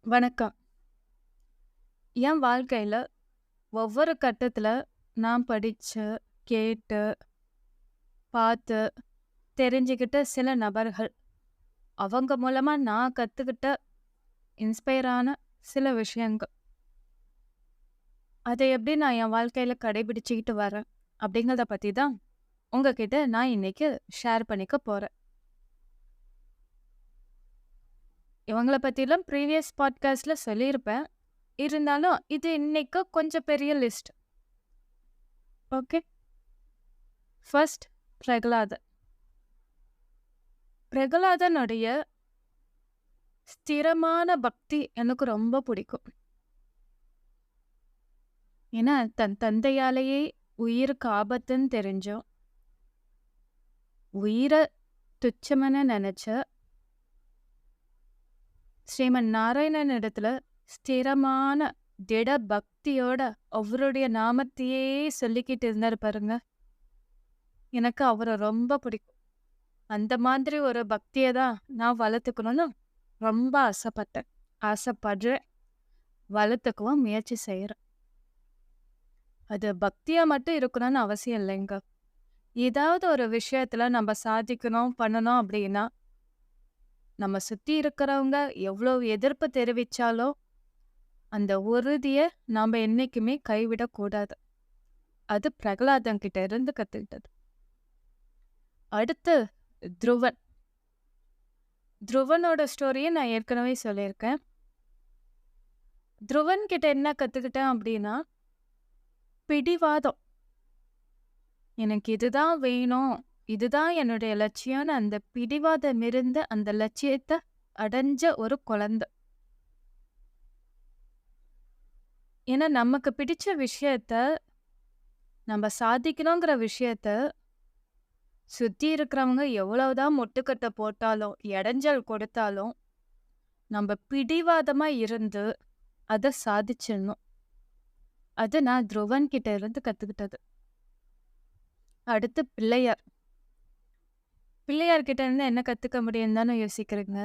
வணக்கம். என் வாழ்க்கையில ஒவ்வொரு கட்டத்துல நான் படிச்சு, கேட்டு, பார்த்து, தெரிஞ்சுக்கிட்ட சில நபர்கள், அவங்க மூலமா நான் கத்துக்கிட்ட இன்ஸ்பயர் ஆன சில விஷயங்கள். அதை எப்படி நான் என் வாழ்க்கையில கடைபிடிச்சுக்கிட்டு வரேன் அப்படிங்கிறத பத்தி தான் உங்ககிட்ட நான் இன்னைக்கு ஷேர் பண்ணிக்க போறேன். இவங்கள பத்திலாம் ப்ரீவியஸ் பாட்காஸ்ட்ல சொல்லியிருப்பேன். இருந்தாலும் இது இன்னைக்கு கொஞ்சம் பெரிய லிஸ்ட். ஓகே. ஃபர்ஸ்ட் பிரகலாதன். பிரகலாதனுடைய ஸ்திரமான பக்தி எனக்கு ரொம்ப பிடிக்கும். ஏன்னா தன் தந்தையாலேயே உயிருக்கு ஆபத்துன்னு தெரிஞ்சும் உயிரை துச்சமென நினைச்ச ஸ்ரீமன் நாராயணன் இடத்துல ஸ்திரமான திட பக்தியோட அவருடைய நாமத்தையே சொல்லிக்கிட்டு இருந்தாரு பாருங்க. எனக்கு அவரை ரொம்ப பிடிக்கும். அந்த மாதிரி ஒரு பக்தியை தான் நான் வளர்த்துக்கணும்னு ரொம்ப ஆசைப்படுறேன், வளர்த்துக்கவும் முயற்சி செய்யறேன். அது பக்தியா மட்டும் இருக்கணும்னு அவசியம் இல்லைங்க. ஏதாவது ஒரு விஷயத்துல நம்ம சாதிக்கணும் பண்ணணும் அப்படின்னா நம்ம சுத்தி இருக்கிறவங்க எவ்வளவு எதிர்ப்பு தெரிவிச்சாலும் அந்த உறுதியை நாம என்னைக்குமே கைவிடக்கூடாது. அது பிரகலாதன் கிட்ட இருந்து கத்துக்கிட்டது. அடுத்து துருவன். துருவனோட ஸ்டோரியை நான் ஏற்கனவே சொல்லியிருக்கேன். துருவன் கிட்ட என்ன கத்துக்கிட்டேன் அப்படின்னா பிடிவாதம். எனக்கு இதுதான் வேணும், இதுதான் என்னுடைய லட்சியம்னு அந்த பிடிவாதம் இருந்த அந்த லட்சியத்தை அடைஞ்ச ஒரு குழந்தை. ஏன்னா நமக்கு பிடிச்ச விஷயத்த நம்ம சாதிக்கணுங்கிற விஷயத்த சுத்தி இருக்கிறவங்க எவ்வளவுதான் முட்டுக்கட்டை போட்டாலும் இடைஞ்சல் கொடுத்தாலும் நம்ம பிடிவாதமா இருந்து அதை சாதிச்சிடணும். அது நான் துருவன் கிட்ட இருந்து கத்துக்கிட்டது. அடுத்து பிள்ளையார். பிள்ளையார் கிட்ட இருந்து என்ன கத்துக்க முடியும் தானே யோசிக்கிறீங்க.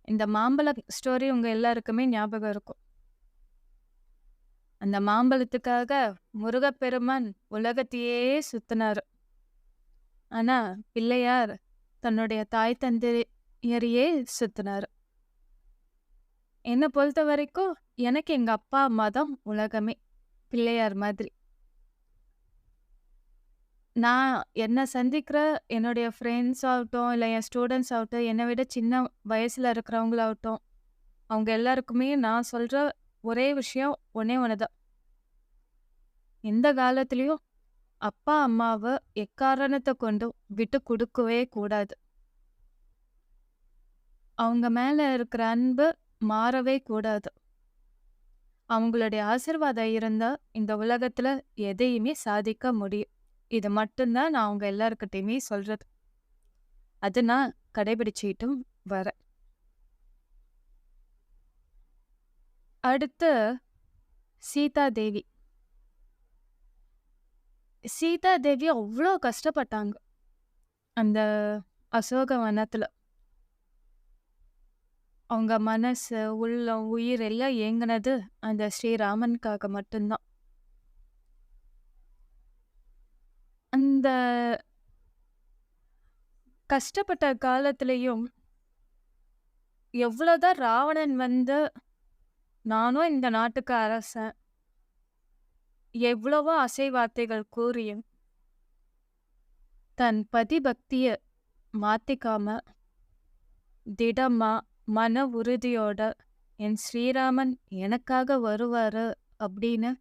இந்த மாம்பழ ஸ்டோரி உங்க எல்லாருக்குமே ஞாபகம் இருக்கும். அந்த மாம்பழத்துக்காக முருகப்பெருமான் உலகத்தையே சுத்தினாரு. ஆனா பிள்ளையார் தன்னுடைய தாய் தந்தையரையே சுத்தினாரு. என்னை பொறுத்த வரைக்கும் எனக்கு எங்க அப்பா அம்மா தான் உலகமே. பிள்ளையார் மாதிரி நான் என்ன சந்திக்கிற என்னுடைய ஃப்ரெண்ட்ஸ் ஆகட்டும், இல்லை என் ஸ்டூடெண்ட்ஸ் ஆகட்டும், என்னை விட சின்ன வயசுல இருக்கிறவங்களாகட்டும், அவங்க எல்லாருக்குமே நான் சொல்ற ஒரே விஷயம் ஒன்னே ஒண்ணுதான். எந்த காலத்திலயும் அப்பா அம்மாவை எக்காரணத்தை கொண்டும் விட்டு கொடுக்கவே கூடாது. அவங்க மேல இருக்கிற அன்பு மாறவே கூடாது. அவங்களுடைய ஆசீர்வாதம் இருந்தா இந்த உலகத்துல எதையுமே சாதிக்க முடியும். இது மட்டும்தான் நான் அவங்க எல்லாருக்கிட்டையுமே சொல்றது. அது நான் கடைபிடிச்சிட்டும் வரேன். அடுத்து சீதா தேவி. சீதா தேவி அவ்வளோ கஷ்டப்பட்டாங்க அந்த அசோக வனத்துல. அவங்க மனசு, உள்ளம், உயிர் எல்லாம் ஏங்குனது அந்த ஸ்ரீராமனுக்காக மட்டும்தான். அந்த கஷ்டப்பட்ட காலத்திலையும் எவ்வளவுதான் ராவணன் வந்து நானும் இந்த நாட்டுக்கு அரசன் எவ்வளவோ அசை வார்த்தைகள் கூறியும் தன் பதிபக்திய மாத்திக்காம திடமா மன உறுதியோட என் ஸ்ரீராமன் எனக்காக வருவாரு அப்படின்னு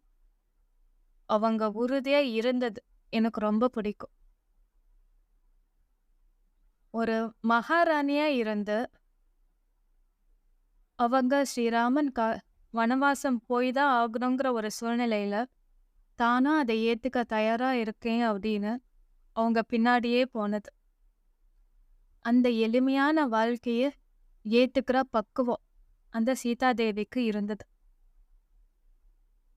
அவங்க உறுதியா இருந்தது எனக்கு ரொம்ப பிடிக்கும். ஒரு மகாராணியா இருந்து அவங்க ஸ்ரீராமன் வனவாசம் போய் தான் ஆகணுங்கிற ஒரு சூழ்நிலையில தானா அதை ஏத்துக்க தயாரா இருக்கேன் அப்படின்னு அவங்க பின்னாடியே போனது. அந்த எளிமையான வாழ்க்கைய ஏத்துக்கிற பக்குவம் அந்த சீதாதேவிக்கு இருந்தது.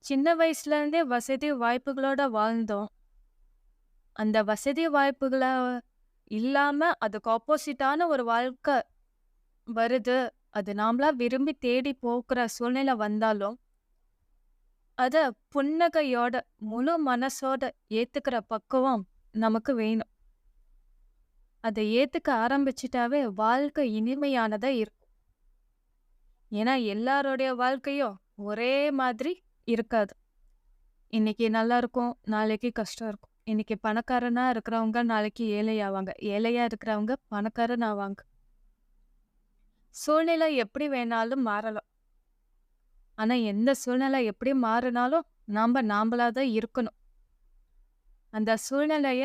சின்ன வயசுல இருந்தே வசதி வாய்ப்புகளோட வாழ்ந்தோம். அந்த வசதி வாய்ப்புகளை இல்லாம அதுக்கு ஆப்போசிட்டான ஒரு வாழ்க்கை வருது அது நாமளா விரும்பி தேடி போக்குற சூழ்நிலை வந்தாலும், அத புன்னகையோட, முழு மனசோட ஏத்துக்கிற பக்குவம் நமக்கு வேணும். அத ஏத்துக்க ஆரம்பிச்சுட்டாவே வாழ்க்கை இனிமையானதா இருக்கும். ஏன்னா எல்லாருடைய வாழ்க்கையும் ஒரே மாதிரி இருக்காது. இன்னைக்கு நல்லா இருக்கும், நாளைக்கு கஷ்டம் இருக்கும். இன்னைக்கு பணக்காரனா இருக்கிறவங்க நாளைக்கு ஏழை ஆவாங்க. ஏழையா இருக்கிறவங்க பணக்காரன் ஆவாங்க. சூழ்நிலை எப்படி வேணாலும் மாறலாம். ஆனா எந்த சூழ்நிலை எப்படி மாறினாலும் நாமளா தான் இருக்கணும். அந்த சூழ்நிலைய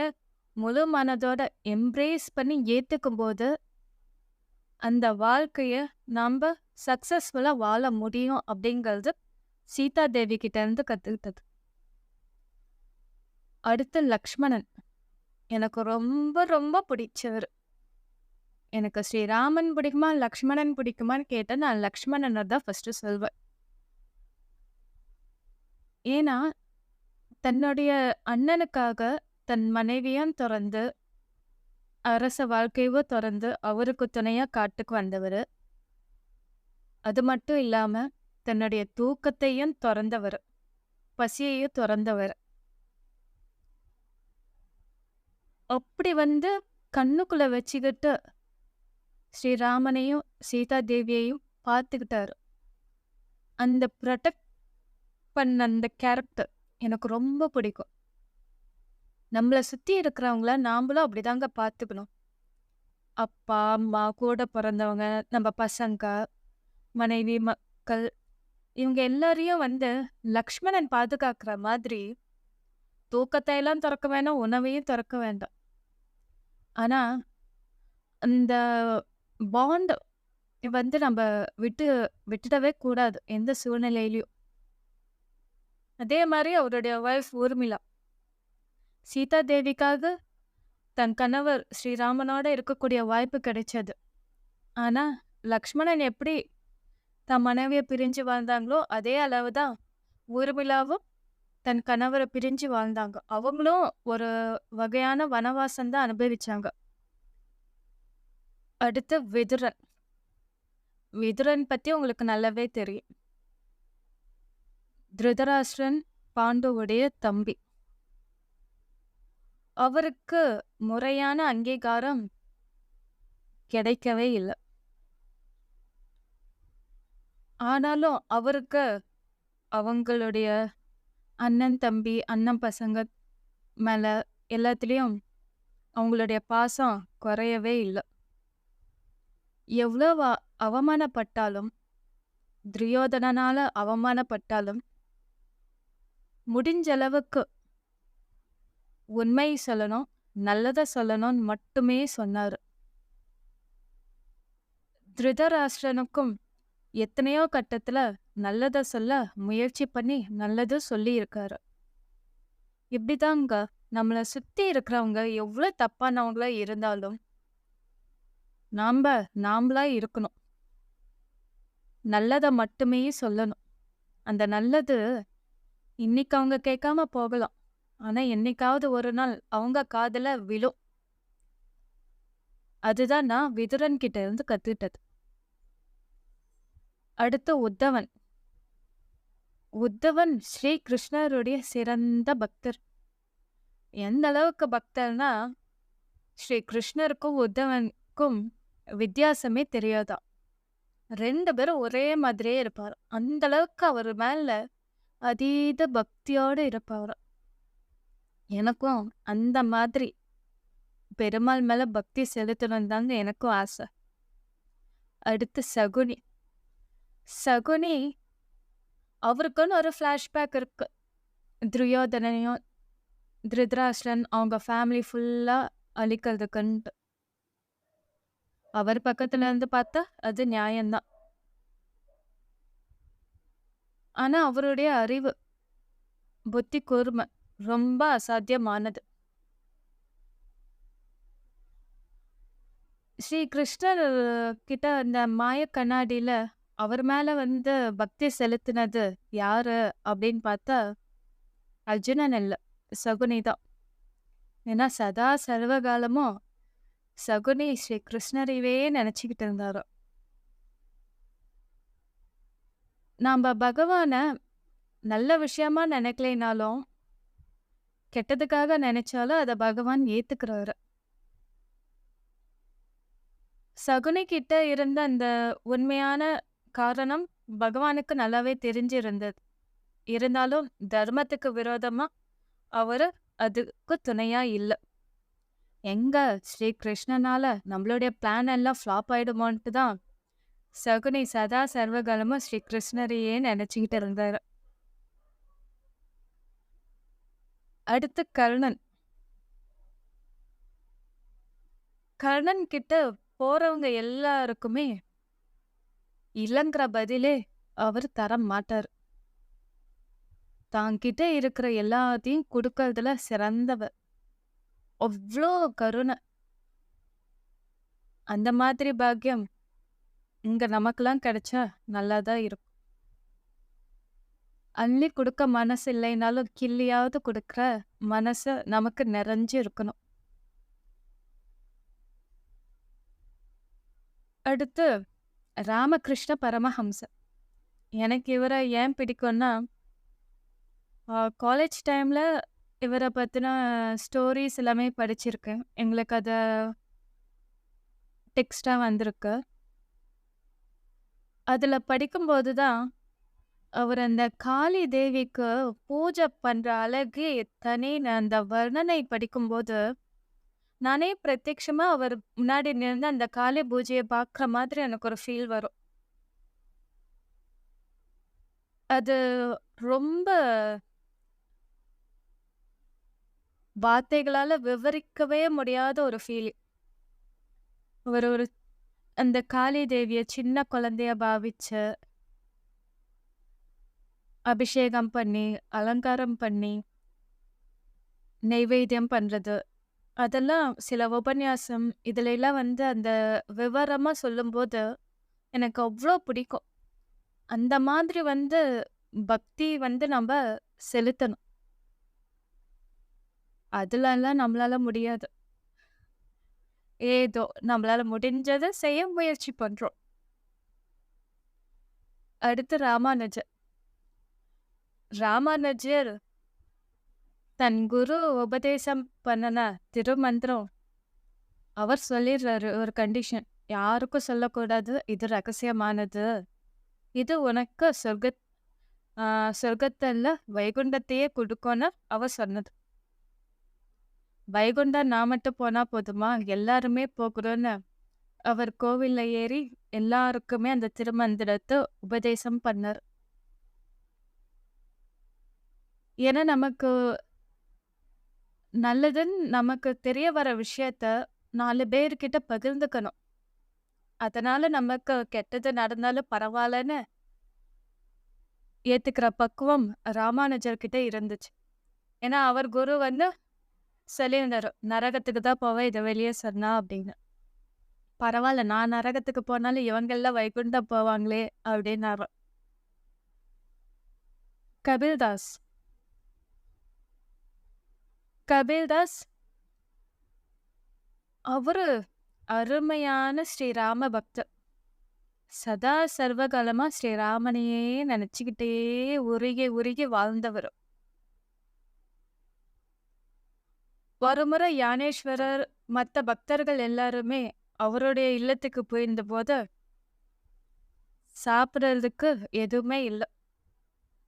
முழு மனதோட எம்ப்ரேஸ் பண்ணி ஏத்துக்கும்போது, அந்த வாழ்க்கைய நம்ப சக்சஸ்ஃபுல்லா வாழ முடியும் அப்படிங்கிறது சீதா தேவி கிட்ட இருந்து கத்துக்கிட்டது. அடுத்து லக்ஷ்மணன். எனக்கு ரொம்ப ரொம்ப பிடிச்சவரு. எனக்கு ஸ்ரீராமன் பிடிக்குமா, லக்ஷ்மணன் பிடிக்குமான்னு கேட்டா, நான் லக்ஷ்மணன தான் ஃபர்ஸ்ட்டு சொல்வேன். ஏன்னா, தன்னுடைய அண்ணனுக்காக தன் மனைவியும் தொறந்து, அரச வாழ்க்கையவும் தொறந்து, அவருக்கு துணையா காட்டுக்கு வந்தவரு. அது மட்டும் இல்லாம, தன்னுடைய தூக்கத்தையும் தொறந்தவரு. பசியையும் தொறந்தவரு. அப்படி வந்து கண்ணுக்குள்ள வச்சுக்கிட்டு, ஸ்ரீராமனையும், சீதா தேவியையும் பார்த்துக்கிட்டாரு. அந்த புரொடெக்ட் பண்ண அந்த கேரக்டர் எனக்கு ரொம்ப பிடிக்கும். நம்மள சுத்தி இருக்கிறவங்கள நாமளும் அப்படிதாங்க பார்த்துக்கணும். அப்பா, அம்மா, கூட பிறந்தவங்க, நம்ம பசங்க, மனைவி, மக்கள் இவங்க எல்லாரையும் வந்து லக்ஷ்மணன் பாதுகாக்கிற மாதிரி தூக்கத்தை எல்லாம் திறக்க வேணாம், உணவையும் திறக்க வேண்டாம். ஆனா, அந்த பாண்ட் வந்து நம்ம விட்டு விட்டுடவே கூடாது எந்த சூழ்நிலையிலயும். அதே மாதிரி அவருடைய ஒய்ஃப் ஊர்மிளா. சீதா தேவிக்காக தன் கணவர் ஸ்ரீராமனோட இருக்கக்கூடிய வாய்ப்பு கிடைச்சது. ஆனா, லக்ஷ்மணன் எப்படி தன் மனைவிய பிரிஞ்சு வாழ்ந்தாங்களோ, அதே அளவுதான் ஊர்மிளாவும் தன் கணவர பிரிஞ்சு வாழ்ந்தாங்க. அவங்களும் ஒரு வகையான வனவாசம் தான் அனுபவிச்சாங்க. அடுத்து விதுரன். விதுரன் பத்தி உங்களுக்கு நல்லாவே தெரியும். திருதராஷ்டிரன் பாண்டுவுடைய தம்பி. அவருக்கு முறையான அங்கீகாரம் கிடைக்கவே இல்ல. ஆனாலும் அவருக்கு அவங்களுடைய அண்ணன், தம்பி, அண்ணன் பசங்க மேல எல்லாத்துலயும் அவங்களுடைய பாசம் குறையவே இல்ல. எவ்வளவு அவமானப்பட்டாலும், துரியோதனனால அவமானப்பட்டாலும், முடிஞ்ச அளவுக்கு உண்மை சொல்லணும், நல்லத சொல்லணும்னு மட்டுமே சொன்னாரு. திருதராஷ்டிரனுக்கும் எத்தனையோ கட்டத்துல நல்லத சொல்ல முயற்சி பண்ணி நல்லது சொல்லி இருக்காரு. இப்படிதாங்க நம்மள சுத்தி இருக்கிறவங்க எவ்வளவு தப்பானவங்களா இருந்தாலும் நாமளா இருக்கணும். நல்லத மட்டுமே சொல்லணும். அந்த நல்லது இன்னைக்கு அவங்க கேட்காம போகலாம். ஆனா என்னைக்காவது ஒரு நாள் அவங்க காதுல விழும். அதுதான் நான் விதுரன் கிட்ட இருந்து கத்துக்கிட்டது. அடுத்து உத்தவன். உத்தவன் ஸ்ரீ கிருஷ்ணருடைய சிறந்த பக்தர். எந்த அளவுக்கு பக்தர்னா, ஸ்ரீ கிருஷ்ணருக்கும் உத்தவனுக்கும் வித்தியாசமே தெரியாதாம். 2 பேரும் ஒரே மாதிரியே இருப்பார். அந்த அளவுக்கு அவர் மேல அதீத பக்தியோடு இருப்பார். எனக்கும் அந்த மாதிரி பெருமாள் மேல பக்தி செலுத்தணும் தாங்க எனக்கும் ஆசை. அடுத்து சகுனி. சகுனி அவருக்குன்னு ஒரு ஃப்ளாஷ்பேக் இருக்கு. துரியோதனையும் திருதராஷ்டிரன் அவங்க ஃபேமிலி ஃபுல்லா அழிக்கிறதுக்குன்ட்டு. அவர் பக்கத்துல இருந்து பார்த்தா அது நியாயம்தான். ஆனா அவருடைய அறிவு, புத்தி கூர்மை ரொம்ப அசாத்தியமானது. ஸ்ரீ கிருஷ்ணர் கிட்ட அந்த மாய கண்ணாடியில அவர் மேல வந்து பக்தி செலுத்தினது யாரு அப்படின்னு பார்த்தா அர்ஜுனன் இல்ல, சகுனி தான். ஏன்னா சதா சர்வகாலமும் சகுனி ஸ்ரீ கிருஷ்ணரையே நினைச்சுக்கிட்டு இருந்தாரு. நாம பகவான நல்ல விஷயமா நினைக்கலைனாலும், கெட்டதுக்காக நினைச்சாலும் அத பகவான் ஏத்துக்கிறாரு. சகுனி கிட்ட இருந்த அந்த உண்மையான காரணம் பகவானுக்கு நல்லாவே தெரிஞ்சிருந்தது. இருந்தாலும் தர்மத்துக்கு விரோதமா அவரு அதுக்கு துணையா இல்ல. எங்க ஸ்ரீ கிருஷ்ணனால நம்மளுடைய பிளான் எல்லாம் ஃப்ளாப் ஆயிடுமோன்ட்டு தான் சகுனி சதா சர்வகாலமும் ஸ்ரீ கிருஷ்ணரையே நினைச்சுக்கிட்டு இருந்தாரு. அடுத்து கர்ணன். கர்ணன் கிட்ட போறவங்க எல்லாருக்குமே இல்லங்கிற பதிலே அவர் தர மாட்டார். தாங்கிட்ட இருக்கிற எல்லாத்தையும் கொடுக்கறதுல சிறந்தவர். அவ்ளோ கருணை. அந்த மாதிரி பாக்கியம் இங்க நமக்கெல்லாம் கிடைச்சா நல்லாதான் இருக்கும். அள்ளி கொடுக்க மனசு இல்லைனாலும் கிள்ளியாவது கொடுக்குற மனசு நமக்கு நிறைஞ்சு இருக்கணும். அடுத்து ராமகிருஷ்ண பரமஹம்சர். எனக்கு இவரை ஏன் பிடிக்கும்னா, காலேஜ் டைம்ல இவரை பத்தின ஸ்டோரிஸ் எல்லாமே படிச்சிருக்கேன். எங்களுக்கு அத டெக்ஸ்டா வந்திருக்கு. அதுல படிக்கும்போது தான் அவர் அந்த காளி தேவிக்கு பூஜை பண்ற அழகே தனின்னு அந்த வர்ணனை படிக்கும்போது, நானே பிரத்யட்சமா அவர் முன்னாடி நின்னு அந்த காளி பூஜைய பார்க்குற மாதிரி எனக்கு ஒரு ஃபீல் வரும். அது ரொம்ப வார்த்தைகளால விவரிக்கவே முடியாத ஒரு ஃபீலிங். அவர் ஒரு அந்த காளி தேவிய சின்ன குழந்தையா பாவிச்சு, அபிஷேகம் பண்ணி, அலங்காரம் பண்ணி, நெய்வேத்தியம் பண்றது. அதெல்லாம் சில உபன்யாசம் இதுல எல்லாம் வந்து அந்த விவரமா சொல்லும்போது எனக்கு அவ்ளோ பிடிக்கும். அந்த மாதிரி வந்து பக்தி வந்து நம்ப செலுத்தணும். அதுலலாம் நம்மளால முடியாது. ஏதோ நம்மளால முடிஞ்சத செய்ய முயற்சி பண்றோம். அடுத்து ராமானுஜர். ராமானுஜர் தன் குரு உபதேசம் பண்ணுன திருமந்திரம் அவர் சொல்லிடுறாரு ஒரு கண்டிஷன். யாருக்கும் சொல்லக்கூடாது. இது ரகசியமானது. இது உனக்கு சொர்க்கத்துல வைகுண்டத்தையே கொடுக்கும்னு அவர் சொன்னது. வைகுண்டம் நான் மட்டும் போனா போதுமா? எல்லாருமே போகணும்னு அவர் கோவில்ல ஏறி எல்லாருக்குமே அந்த திருமந்திரத்தை உபதேசம் பண்ணார். ஏன்னா நமக்கு நல்லதுன்னு நமக்கு தெரிய வர விஷயத்த 4 பேர்கிட்ட பகிர்ந்துக்கணும். அதனால நமக்கு கெட்டது நடந்தாலும் பரவாயில்லன்னு ஏத்துக்கிற பக்குவம் ராமானுஜர் கிட்ட இருந்துச்சு. ஏன்னா அவர் குரு வந்து சொல்லியிருந்தாரு, நரகத்துக்கு தான் போவேன் இதை வெளியே சொன்னா அப்படின்னு. பரவாயில்ல, நான் நரகத்துக்கு போனாலும் இவங்கெல்லாம் வைகுண்டம் போவாங்களே அப்படின்னாரு. கபில்தாஸ். கபில்தாஸ் அவரு அருமையான ஸ்ரீராம பக்தர். சதா சர்வகாலமா ஸ்ரீராமனையே நினைச்சுக்கிட்டே உருகி உருகி வாழ்ந்தவர். ஒருமுறை யானேஸ்வரர் மற்ற பக்தர்கள் எல்லாருமே அவருடைய இல்லத்துக்கு போயிருந்த போது சாப்பிட்றதுக்கு எதுவுமே இல்லை.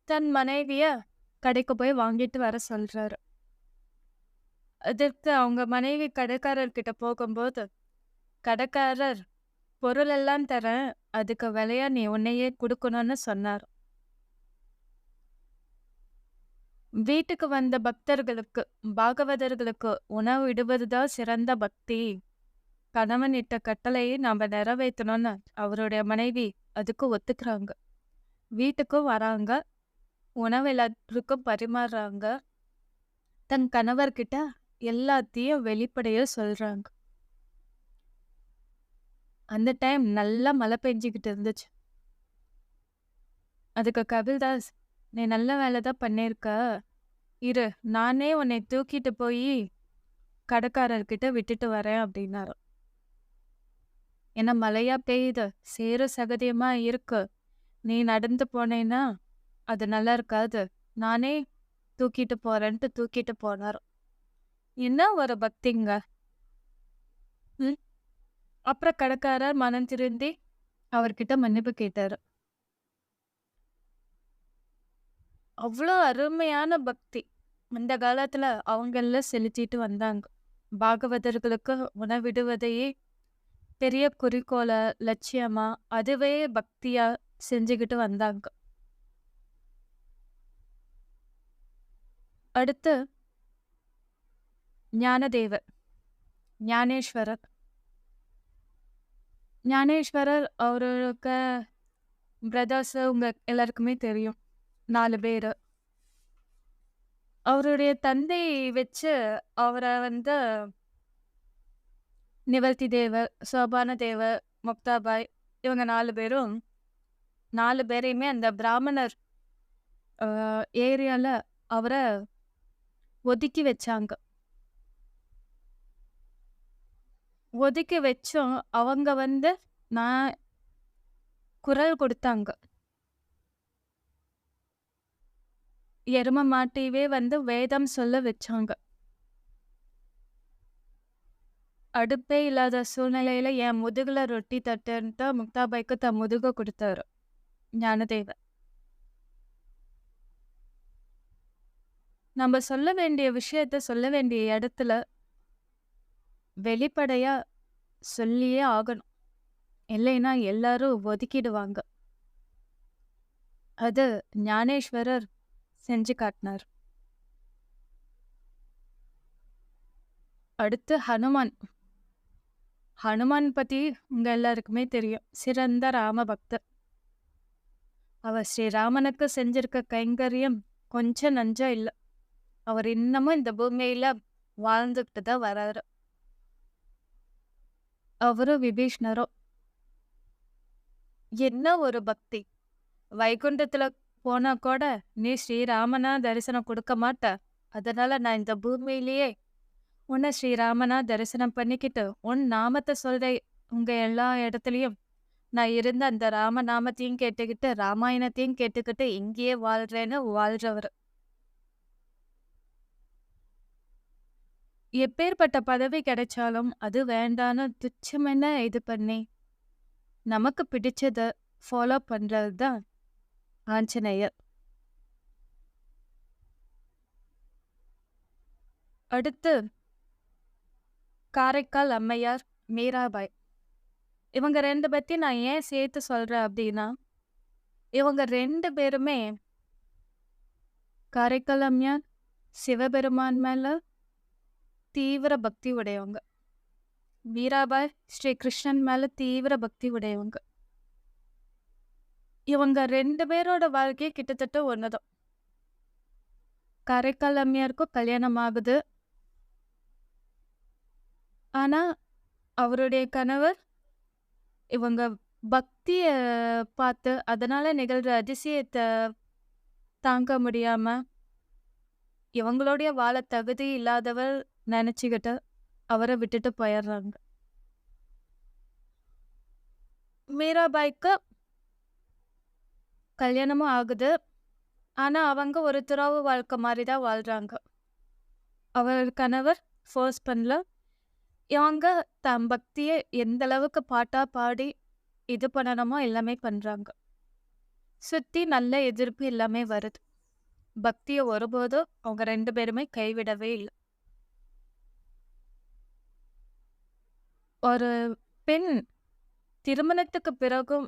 தன் மனைவிய கடைக்கு போய் வாங்கிட்டு வர சொல்றாரு. அதற்கு அவங்க மனைவி கடைக்காரர்கிட்ட போகும்போது, கடைக்காரர் பொருள் எல்லாம் தரேன், அதுக்கு விலையா நீ உன்னையே கொடுக்கணும்னு சொன்னார். வீட்டுக்கு வந்த பக்தர்களுக்கு, பாகவதர்களுக்கு உணவு இடுவதுதான் சிறந்த பக்தி. கணவன் இட்ட கட்டளையை நாம நிறைவேற்றணும்னு அவருடைய மனைவி அதுக்கு ஒத்துக்கிறாங்க. வீட்டுக்கும் வராங்க, உணவு எல்லாருக்கும் பரிமாறுறாங்க. தன் கணவர்கிட்ட எல்லாத்தையும் வெளிப்படையா சொல்றாங்க. அந்த டைம் நல்லா மழை பெஞ்சுக்கிட்டு இருந்துச்சு. அதுக்கு கபில்தாஸ், நீ நல்ல வேலை தான் பண்ணியிருக்க, இரு நானே உன்னை தூக்கிட்டு போய் கடைக்காரர்கிட்ட விட்டுட்டு வரேன் அப்படின்னாரு. ஏன்னா மழையா பெய்யுது, சேறு சகதியமா இருக்கு, நீ நடந்து போனேன்னா அது நல்லா இருக்காது. நானே தூக்கிட்டு போறேன்ட்டு தூக்கிட்டு போனாரு. என்ன ஒரு பக்திங்க. ம். அப்புறம் கடைக்காரர் மனம் திருந்தி அவர்கிட்ட மன்னிப்பு கேட்டாரு. அவ்ளோ அருமையான பக்தி. அந்த காலத்துல அவங்கள்ல செலுத்திட்டு வந்தாங்க. பாகவதர்களுக்கு உணவிடுவதையே பெரிய குறிக்கோளா, லட்சியமா, அதுவே பக்தியா செஞ்சுகிட்டு வந்தாங்க. அடுத்து ஞானதேவர், ஞானேஸ்வரர். ஞானேஸ்வரர் அவருக்கு பிரதர்ஸ் உங்க எல்லாருக்குமே தெரியும். 4 பேரு. அவருடைய தந்தை வச்சு அவர வந்து நிவர்த்தி தேவர், சோபான தேவர், முக்தாபாய் இவங்க 4 பேரும் 4 பேரையுமே அந்த பிராமணர் அ ஏரியால அவர ஒதுக்கி வச்சாங்க. ஒதுக்கி வச்சும் அவங்க வந்து நான் குரல் கொடுத்தாங்க. எரும மாட்டையவே வந்து வேதம் சொல்ல வச்சாங்க. அடுப்பே இல்லாத சூழ்நிலையில என் முதுகுல ரொட்டி தட்டுன்ட்டு முக்தாபாய்க்கு தன் முதுக குடுத்தாரு ஞானதேவர். நம்ம சொல்ல வேண்டிய விஷயத்த சொல்ல வேண்டிய இடத்துல வெளிப்படையா சொல்லியே ஆகணும். இல்லைன்னா எல்லாரும் ஒதுக்கிடுவாங்க. அது ஞானேஸ்வரர் செஞ்சு காட்டினார். அடுத்து ஹனுமான். ஹனுமான் பத்தி உங்க எல்லாருக்குமே தெரியும். சிறந்த ராம பக்தர். அவர் ஸ்ரீராமனுக்கு செஞ்சிருக்க கைங்கரியம் கொஞ்சம் நஞ்சா இல்ல. அவர் இன்னமும் இந்த பூமியில வாழ்ந்துகிட்டு தான் வராரு. அவரும் விபீஷ்ணரும். என்ன ஒரு பக்தி. வைகுண்டத்துல போனா கூட நீ ஸ்ரீராமனா தரிசனம் கொடுக்க மாட்ட. அதனால நான் இந்த பூமியிலேயே உன்னை ஸ்ரீராமனா தரிசனம் பண்ணிக்கிட்டு உன் நாமத்தை சொல்ற உங்க எல்லா இடத்துலயும் நான் இருந்த அந்த ராம நாமத்தையும் கேட்டுக்கிட்டு ராமாயணத்தையும் கேட்டுக்கிட்டு இங்கேயே வாழ்றேன்னு வாழ்றவர். எப்பேற்பட்ட பதவி கிடைச்சாலும் அது வேண்டான்னு துச்சமென இது பண்ணி நமக்கு பிடிச்சத ஃபாலோ பண்றது தான் ஆஞ்சநேயர். அடுத்து காரைக்கால் அம்மையார், மீராபாய். இவங்க 2 பத்தி நான் ஏன் சேர்த்து சொல்றேன் அப்படின்னா, இவங்க 2 பேருமே காரைக்கால் அம்மையார் சிவபெருமான் மேல தீவிர பக்தி உடையவங்க. மீராபாய் ஸ்ரீ கிருஷ்ணன் மேல தீவிர பக்தி உடையவங்க. இவங்க 2 பேரோட வாழ்க்கை கிட்டத்தட்ட ஒண்ணுதான். காரைக்கால் அம்மையாருக்கும் கல்யாணம் ஆகுது. ஆனா அவருடைய கணவர் இவங்க பக்திய பார்த்து அதனால நிகழ்ற அதிசயத்த தாங்க முடியாம இவங்களுடைய வாழ தகுதி இல்லாதவர் நினைச்சுக்கிட்டு அவரை விட்டுட்டு போயிடுறாங்க. மீராபாய்க்கு கல்யாணமும் ஆகுது. ஆனா அவங்க ஒரு துறவு வாழ்க்கை மாதிரி தான் வாழ்றாங்க. அவர் கணவர் ஃபோர்ஸ் பண்ணல. இவங்க தம் பக்தியை எந்த அளவுக்கு பாட்டா பாடி இது பண்ணணுமோ எல்லாமே பண்றாங்க. சுத்தி நல்ல எதிர்ப்பு எல்லாமே வருது. பக்தியை ஒருபோதும் அவங்க 2 பேருமே கைவிடவே இல்லை. ஒரு பெண் திருமணத்துக்கு பிறகும்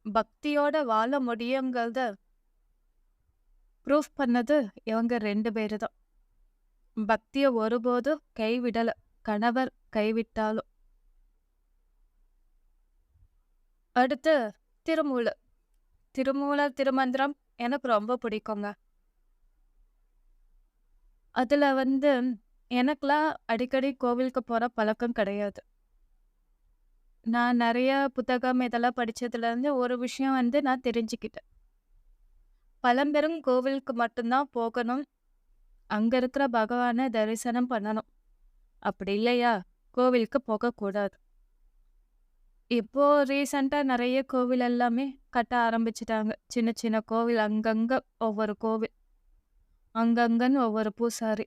பக்தியோட வாழ முடியுங்கிறத ப்ரூஃப் பண்ணது இவங்க 2 பேரு தான். பக்தியை ஒருபோதும் கைவிடல. கணவர் கைவிட்டாலும். அடுத்து திருமூலர். திருமூலர் திருமந்திரம் எனக்கு ரொம்ப பிடிக்குங்க. அதுல வந்து எனக்கெல்லாம் அடிக்கடி கோவிலுக்கு போற பழக்கம் கிடையாது. நான் நிறைய புத்தகம் இதெல்லாம் படிச்சதுல இருந்து ஒரு விஷயம் வந்து நான் தெரிஞ்சுக்கிட்டேன். பழம்பெரும் கோவிலுக்கு மட்டும்தான் போகணும். அங்க இருக்கிற பகவானை தரிசனம் பண்ணணும். அப்படி இல்லையா கோவிலுக்கு போகக்கூடாது. இப்போ ரீசெண்டா நெறைய கோவில் எல்லாமே கட்ட ஆரம்பிச்சுட்டாங்க. சின்ன சின்ன கோவில் அங்கங்க ஒவ்வொரு கோவில். அங்கங்கன்னு ஒவ்வொரு பூசாரி.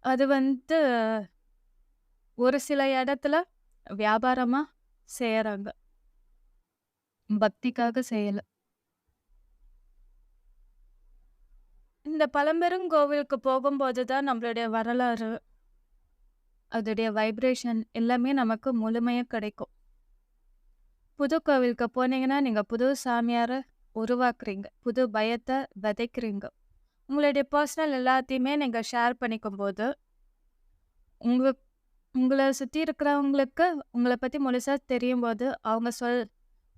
அது வந்து ஒரு சில இடத்துல வியாபாரமா செய்யறாங்க. பக்திக்காக செய்யல. இந்த பழம்பெரும் கோவிலுக்கு போகும்போது தான் நம்மளுடைய வரலாறு, அதோடைய வைப்ரேஷன் எல்லாமே நமக்கு முழுமையா கிடைக்கும். புது கோவிலுக்கு போனீங்கன்னா, நீங்க புது சாமியார உருவாக்குறீங்க. புது பயத்த விதைக்கிறீங்க. உங்களுடைய பர்சனல் எல்லாத்தையுமே நீங்க ஷேர் பண்ணிக்கும்போது, உங்க உங்கள சுத்தி இருக்கிறவங்களுக்கு உங்கள பத்தி முழுசா தெரியும்போது,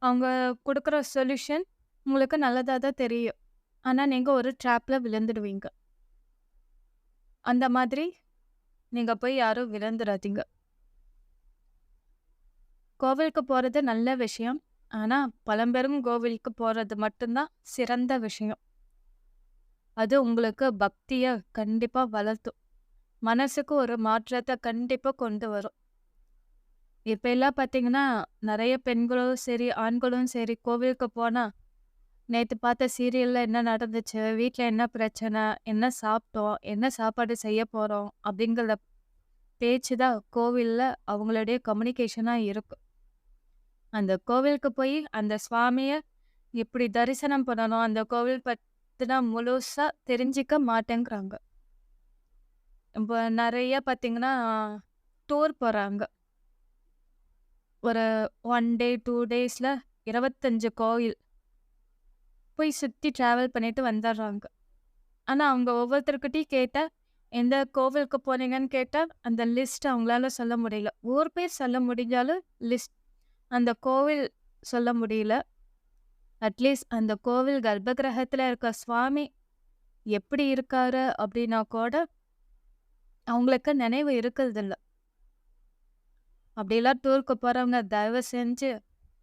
அவங்க குடுக்குற சொல்யூஷன் உங்களுக்கு நல்லதா தான் தெரியும். ஆனா, நீங்க ஒரு ட்ராப்ல விழுந்துடுவீங்க. அந்த மாதிரி நீங்க போய் யாரும் விழுந்துறாதீங்க. கோவிலுக்கு போறது நல்ல விஷயம். ஆனா, பழம்பெரும் கோவிலுக்கு போறது மட்டும் தான் சிறந்த விஷயம். அது உங்களுக்கு பக்திய கண்டிப்பா வளர்த்தும். மனசுக்கு ஒரு மாற்றத்த கண்டிப்பா கொண்டு வரும். இப்ப எல்லாம் பார்த்தீங்கன்னா, நெறைய பெண்களும் சரி, ஆண்களும் சரி கோவிலுக்கு போனா, நேத்து பார்த்த சீரியல்ல என்ன நடந்துச்சு? வீட்ல என்ன பிரச்சனை? என்ன சாப்பிட்டோம்? என்ன சாப்பாடு செய்ய போறோம்? அப்படிங்கிற பேச்சு தான் கோவில்ல அவங்களுடைய கம்யூனிகேஷனா இருக்கும். அந்த கோவிலுக்கு போய் அந்த சுவாமிய எப்படி தரிசனம் பண்ணணும்? அந்த கோவில் பத்தின முழுசா தெரிஞ்சுக்க மாட்டேங்கிறாங்க. இப்ப நெறைய பார்த்தீங்கன்னா, டூர் போறாங்க. ஒரு 1 டே, 2 டேஸ்ல 25 கோயில் போய் சுத்தி டிராவல் பண்ணிட்டு வந்துர்றாங்க. ஆனா, அவங்க ஒவ்வொருத்தர்கிட்டயும் கேட்டா, எந்த கோவிலுக்கு போனீங்கன்னு கேட்டா, அந்த லிஸ்ட் அவங்களால சொல்ல முடியல. ஊர் பேர் சொல்ல முடிஞ்சாலும், லிஸ்ட் அந்த கோவில் சொல்ல முடியல. அட்லீஸ்ட் அந்த கோவில் கர்ப்பகிரகத்துல இருக்க சுவாமி எப்படி இருக்காரு அப்படின்னா கூட, அவங்களுக்கு நினைவு இருக்கறதில்ல. அப்படிலாம் டூருக்கு போறவங்க தயவு செஞ்சு,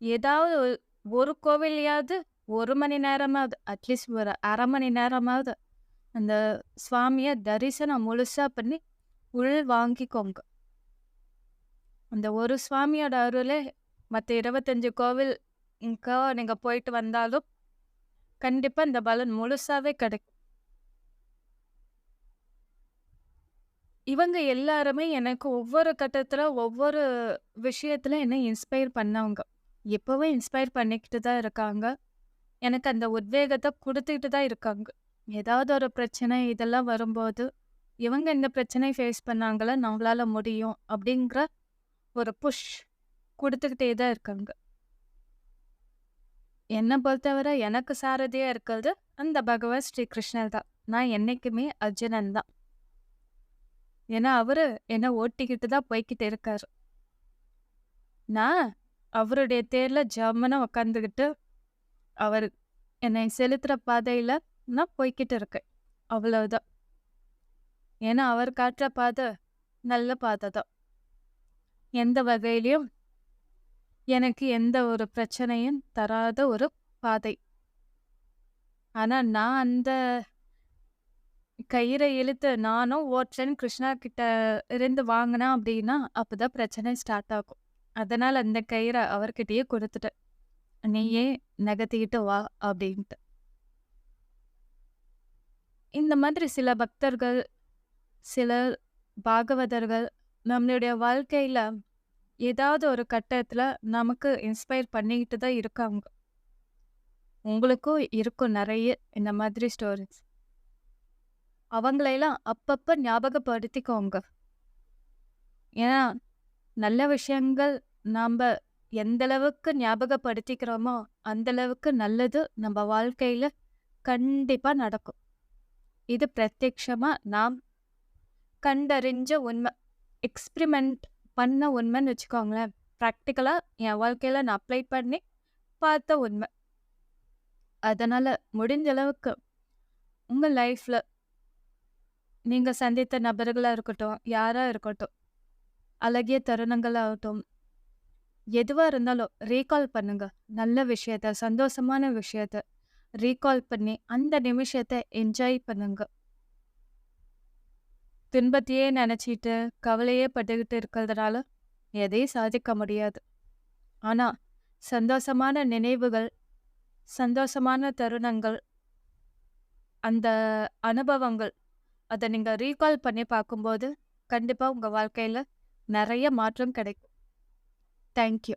ஏதாவது ஒரு கோவில்லையாவது 1 மணி நேரமாவது, அட்லீஸ்ட் ஒரு 1/2 மணி நேரமாவது அந்த சுவாமிய தரிசனம் முழுசா பண்ணி உள் வாங்கிக்கோங்க. அந்த ஒரு சுவாமியோட அருளே மத்த 25 கோவில் நீங்க போயிட்டு வந்தாலும், கண்டிப்பா இந்த பலன் முழுசாவே கிடைக்கும். இவங்க எல்லாருமே எனக்கு ஒவ்வொரு கட்டத்துல, ஒவ்வொரு விஷயத்துல என்ன இன்ஸ்பயர் பண்ணவங்க. இப்பவும் இன்ஸ்பயர் பண்ணிக்கிட்டு தான் இருக்காங்க. எனக்கு அந்த உத்வேகத்த குடுத்துக்கிட்டு தான் இருக்காங்க. ஏதாவது ஒரு பிரச்சனை இதெல்லாம் வரும்போது, இவங்க இந்த பிரச்சனை ஃபேஸ் பண்ணாங்கல்ல, நம்மளால முடியும் அப்படிங்கிற ஒரு புஷ் குடுத்துக்கிட்டே தான் இருக்காங்க. என்ன பொறுத்தவரை எனக்கு சாரதியா இருக்கிறது அந்த பகவான் ஸ்ரீ கிருஷ்ணர் தான். நான் என்னைக்குமே அர்ஜுனன் தான். ஏன்னா அவரு என்ன ஓட்டிக்கிட்டு தான் போய்க்கிட்டு இருக்காரு. நான் அவருடைய தேர்ல ஜம்முன்னு உக்காந்துக்கிட்டு, அவர் என்னை செலுத்துற பாதையில நான் போய்க்கிட்டு இருக்கேன். அவ்வளவுதான். ஏன்னா அவர் காட்டுற பாதை நல்ல பாதை தான். எந்த வகையிலயும் எனக்கு எந்த ஒரு பிரச்சனையும் தராத ஒரு பாதை. ஆனா நான் அந்த கயிறை இழுத்து நானும் ஓட்டுறேன்னு கிருஷ்ணா கிட்ட இருந்து வாங்கினா அப்படின்னா, அப்பதான் பிரச்சனை ஸ்டார்ட் ஆகும். அதனால அந்த கயிறை அவர்கிட்டயே கொடுத்துட்டேன். நீயே நகர்த்திக்கிட்டு வா அப்படின்ட்டு. இந்த மாதிரி சில பக்தர்கள், சில பாகவதர்கள் நம்மளுடைய வாழ்க்கையில ஏதாவது ஒரு கட்டத்துல நமக்கு இன்ஸ்பயர் பண்ணிக்கிட்டு தான் இருக்காங்க. உங்களுக்கும் இருக்கும் நெறைய இந்த மாதிரி ஸ்டோரீஸ். அவங்களையெல்லாம் அப்பப்ப ஞாபகப்படுத்திக்கோங்க. ஏன்னா, நல்ல விஷயங்கள் நாம்ப எந்த அளவுக்கு ஞாபகப்படுத்திக்கிறோமோ, அந்த அளவுக்கு நல்லது நம்ம வாழ்க்கையில கண்டிப்பா நடக்கும். இது பிரத்யக்ஷமா நாம் கண்டறிஞ்ச உண்மை. எக்ஸ்பிரிமெண்ட் பண்ண உண்மைன்னு வச்சுக்கோங்களேன். பிராக்டிகலா என் வாழ்க்கையில நான் அப்ளை பண்ணி பார்த்த உண்மை. அதனால முடிஞ்ச அளவுக்கு உங்க லைஃப்ல நீங்க சந்தித்த நபர்களா இருக்கட்டும், யாரா இருக்கட்டும், அழகிய தருணங்களாகட்டும், எதுவா இருந்தாலும் ரீகால் பண்ணுங்க. நல்ல விஷயத்த, சந்தோஷமான விஷயத்த ரீகால் பண்ணி அந்த நிமிஷத்த என்ஜாய் பண்ணுங்க. துன்பத்தையே நினைச்சிட்டு, கவலையே பட்டுக்கிட்டு இருக்கிறதுனால எதையும் சாதிக்க முடியாது. ஆனா, சந்தோஷமான நினைவுகள், சந்தோஷமான தருணங்கள், அந்த அனுபவங்கள், அத நீங்க ரீகால் பண்ணி பார்க்கும்போது, கண்டிப்பா உங்க வாழ்க்கையில நெறைய மாற்றம் கிடைக்கும். Thank you.